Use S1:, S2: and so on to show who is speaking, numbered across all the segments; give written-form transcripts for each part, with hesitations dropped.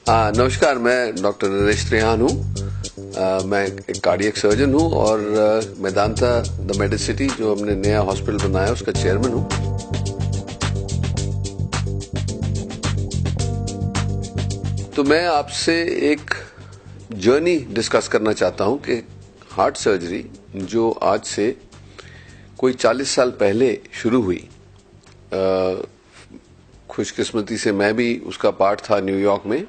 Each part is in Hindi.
S1: नमस्कार, मैं डॉक्टर नरेश त्रेहान हूँ। मैं एक कार्डियक सर्जन हूँ और मेदांता द मेडिसिटी जो हमने नया हॉस्पिटल बनाया उसका चेयरमैन हूँ। तो मैं आपसे एक जर्नी डिस्कस करना चाहता हूँ कि हार्ट सर्जरी जो आज से कोई 40 साल पहले शुरू हुई, खुशकिस्मती से मैं भी उसका पार्ट था न्यूयॉर्क में।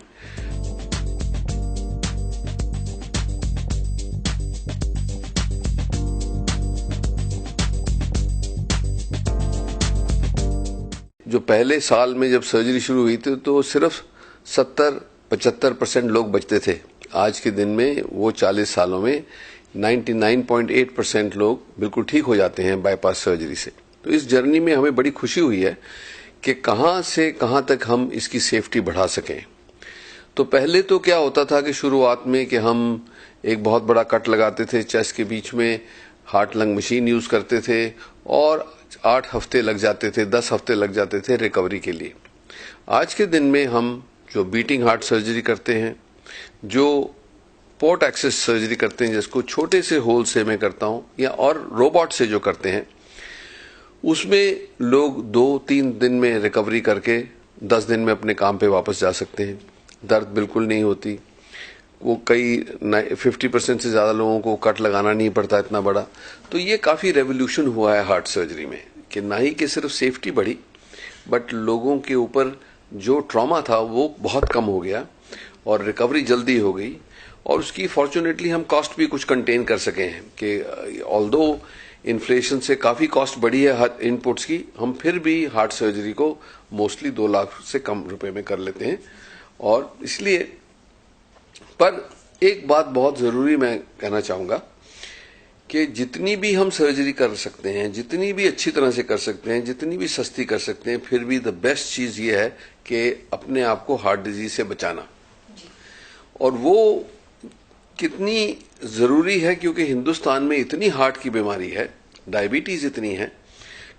S1: जो पहले साल में जब सर्जरी शुरू हुई थी तो सिर्फ 70-75% लोग बचते थे। आज के दिन में वो 40 सालों में 99.8% लोग बिल्कुल ठीक हो जाते हैं बाईपास सर्जरी से। तो इस जर्नी में हमें बड़ी खुशी हुई है कि कहां से कहां तक हम इसकी सेफ्टी बढ़ा सकें। तो पहले तो क्या होता था कि शुरुआत में कि हम एक बहुत बड़ा कट लगाते थे चेस्ट के बीच में, हार्ट लंग मशीन यूज करते थे और 8 हफ्ते लग जाते थे, 10 हफ्ते लग जाते थे रिकवरी के लिए। आज के दिन में हम जो बीटिंग हार्ट सर्जरी करते हैं, जो पोर्ट एक्सेस सर्जरी करते हैं जिसको छोटे से होल से मैं करता हूं, या और रोबोट से जो करते हैं, उसमें लोग 2-3 दिन में रिकवरी करके 10 दिन में अपने काम पे वापस जा सकते हैं। दर्द बिल्कुल नहीं होती। वो कई 50% से ज्यादा लोगों को कट लगाना नहीं पड़ता इतना बड़ा। तो ये काफी रेवोल्यूशन हुआ है हार्ट सर्जरी में कि ना ही कि सिर्फ सेफ्टी बढ़ी, बट लोगों के ऊपर जो ट्रॉमा था वो बहुत कम हो गया और रिकवरी जल्दी हो गई। और उसकी फॉर्चुनेटली हम कॉस्ट भी कुछ कंटेन कर सके हैं कि ऑल्दो इन्फ्लेशन से काफी कॉस्ट बढ़ी है हर इनपुट्स की, हम फिर भी हार्ट सर्जरी को मोस्टली 2 लाख से कम रुपए में कर लेते हैं। और इसलिए पर एक बात बहुत जरूरी मैं कहना चाहूंगा कि जितनी भी हम सर्जरी कर सकते हैं, जितनी भी अच्छी तरह से कर सकते हैं, जितनी भी सस्ती कर सकते हैं, फिर भी द बेस्ट चीज ये है कि अपने आप को हार्ट डिजीज से बचाना। और वो कितनी जरूरी है क्योंकि हिंदुस्तान में इतनी हार्ट की बीमारी है, डायबिटीज इतनी है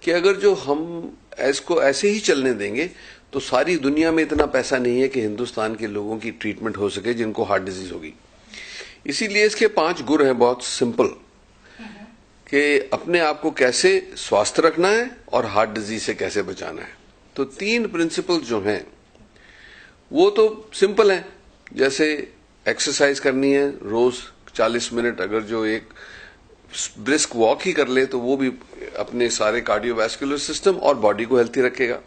S1: कि अगर जो हम इसको ऐसे ही चलने देंगे तो सारी दुनिया में इतना पैसा नहीं है कि हिंदुस्तान के लोगों की ट्रीटमेंट हो सके जिनको हार्ट डिजीज होगी। इसीलिए इसके 5 गुर हैं बहुत सिंपल कि अपने आप को कैसे स्वस्थ रखना है और हार्ट डिजीज से कैसे बचाना है। तो 3 प्रिंसिपल जो हैं वो तो सिंपल हैं, जैसे एक्सरसाइज करनी है रोज 40 मिनट, अगर जो एक ब्रिस्क वॉक ही कर ले तो वो भी अपने सारे कार्डियोवैस्कुलर सिस्टम और बॉडी को हेल्थी रखेगा।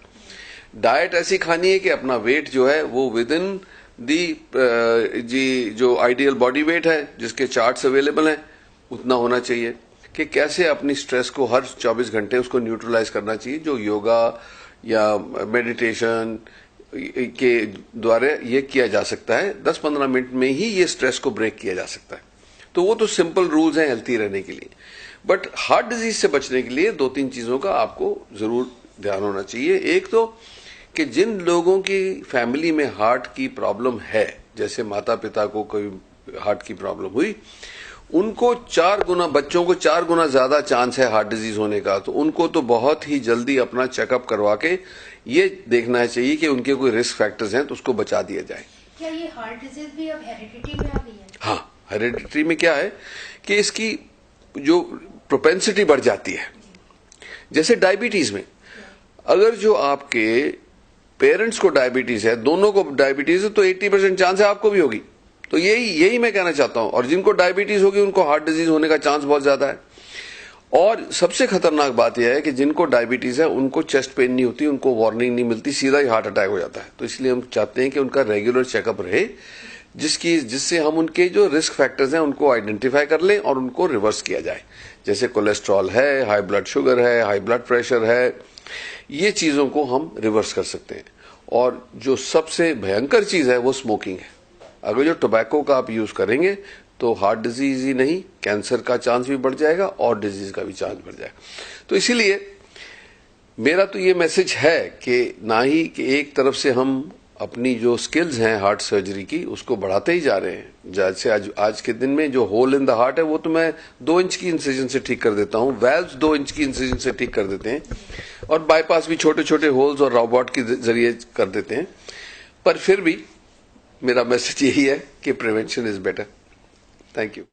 S1: डाइट ऐसी खानी है कि अपना वेट जो है वो विद इन दी जो आइडियल बॉडी वेट है जिसके चार्ट्स अवेलेबल हैं उतना होना चाहिए। कि कैसे अपनी स्ट्रेस को हर 24 घंटे उसको न्यूट्रलाइज करना चाहिए, जो योगा या मेडिटेशन के द्वारा ये किया जा सकता है। 10-15 मिनट में ही ये स्ट्रेस को ब्रेक किया जा सकता है। तो वो तो सिंपल रूल्स हैं हेल्थी रहने के लिए। बट हार्ट डिजीज से बचने के लिए 2-3 चीजों का आपको जरूर ध्यान होना चाहिए। एक तो कि जिन लोगों की फैमिली में हार्ट की प्रॉब्लम है, जैसे माता पिता को कोई हार्ट की प्रॉब्लम हुई, उनको 4 गुना, बच्चों को 4 गुना ज्यादा चांस है हार्ट डिजीज होने का। तो उनको तो बहुत ही जल्दी अपना चेकअप करवा के ये देखना चाहिए कि उनके कोई रिस्क फैक्टर्स हैं तो उसको बचा दिया जाए।
S2: क्या ये हार्ट डिजीज भी अब हेरिडिटी में आ गई है?
S1: हाँ, हेरिडिटी में क्या है कि इसकी जो प्रोपेंसिटी बढ़ जाती है। जैसे डायबिटीज में, अगर जो आपके पेरेंट्स को डायबिटीज है, दोनों को डायबिटीज है, तो 80% चांस है आपको भी होगी। तो यही मैं कहना चाहता हूं। और जिनको डायबिटीज होगी उनको हार्ट डिजीज होने का चांस बहुत ज्यादा है। और सबसे खतरनाक बात यह है कि जिनको डायबिटीज है उनको चेस्ट पेन नहीं होती, उनको वार्निंग नहीं मिलती, सीधा ही हार्ट अटैक हो जाता है। तो इसलिए हम चाहते हैं कि उनका रेगुलर चेकअप रहे, जिससे हम उनके जो रिस्क फैक्टर्स हैं उनको आइडेंटिफाई कर लें और उनको रिवर्स किया जाए। जैसे कोलेस्ट्रॉल है, हाई ब्लड शुगर है, हाई ब्लड प्रेशर है, ये चीजों को हम रिवर्स कर सकते हैं। और जो सबसे भयंकर चीज है वो स्मोकिंग है। अगर जो टोबैको का आप यूज करेंगे तो हार्ट डिजीज ही नहीं, कैंसर का चांस भी बढ़ जाएगा और डिजीज का भी चांस बढ़ जाएगा। तो इसीलिए मेरा तो ये मैसेज है कि ना ही कि एक तरफ से हम अपनी जो स्किल्स हैं हार्ट सर्जरी की उसको बढ़ाते ही जा रहे हैं। जैसे आज के दिन में जो होल इन द हार्ट है वो तो मैं 2 इंच की इंसिजन से ठीक कर देता हूं, वैल्व्स 2 इंच की इंसिजन से ठीक कर देते हैं, और बाईपास भी छोटे छोटे होल्स और रोबोट के जरिए कर देते हैं। पर फिर भी मेरा मैसेज यही है कि prevention is better. Thank you.